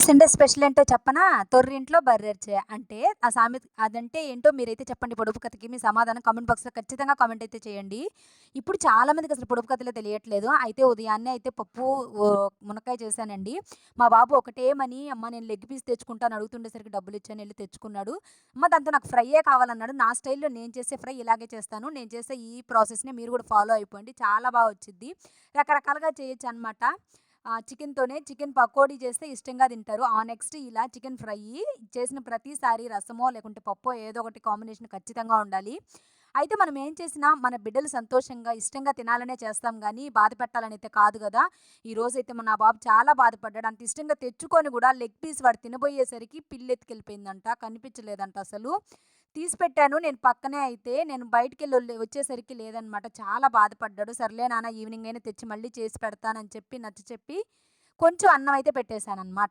Sunday special ఏంటో చెప్పనా? తొర్రింట్లో బర్రెర్చే. అంటే ఆ సామెత అదంటే ఏంటో మీరైతే చెప్పండి పొడుపు కథకి. మీ సమాధానం కామెంట్ బాక్స్‌లో ఖచ్చితంగా కామెంట్ అయితే చేయండి. ఇప్పుడు చాలా మందికసలు పొడుపు కథలే తెలియట్లేదు. అయితే ఉదయాన్నే అయితే పప్పు మునక్కాయ చేశానండి. మా బాబు ఒకటేమని "అమ్మ నేను లెగ్ పీస్ తెచ్చుకుంటా" అని అడుగుతుండేసరికి డబ్బులిచ్చాను ఎళ్లి తెచ్చుకున్నాడు. అమ్మ దాంతో నాకు ఫ్రైయే కావాలన్నాడు. నా స్టైల్‌లో నేను చేసే ఫ్రై ఇలాగే చేస్తాను. నేను చేసే ఈ ప్రాసెస్‌ని మీరు కూడా ఫాలో అయిపోండి. చాలా వచ్చిద్ది. రకరకాలుగా చేయొచ్చనమాట. చికెన్‌తోనే చికెన్ పకోడీ చేస్తే ఇష్టంగా తింటారు. నెక్స్ట్ ఇలా చికెన్ ఫ్రయ్యి చేసిన ప్రతిసారి రసమో, లేకుంటే పప్పో ఏదో ఒకటి కాంబినేషన్ ఖచ్చితంగా ఉండాలి. అయితే మనం ఏం చేసినా మన బిడ్డలు సంతోషంగా, ఇష్టంగా తినాలనే చేస్తాం గానీ, బాధ పెట్టాలనైతే కాదు గదా! ఈరోజైతే నా బాబు చాలా బాధపడ్డాడు. అంత ఇష్టంగా తెచ్చుకొని గూడా లెగ్ పీస్ వాడు తినబోయేసరికి పిల్లెత్తుకెళ్ళిపోయిందంట. కనిపించలేదంట అసలు. తీసి పెట్టాను. నేను పక్కనే అయితే నేను వచ్చేసరికి లేదనమాట. చాలా బాధపడ్డాడు. సర్లే నాన్న ఈవినింగ్ అయినా తెచ్చి మళ్ళీ చేసి పెడతానని చెప్పి నచ్చచెప్పి కొంచెం అన్నం అయితే పెట్టేశాననమాట.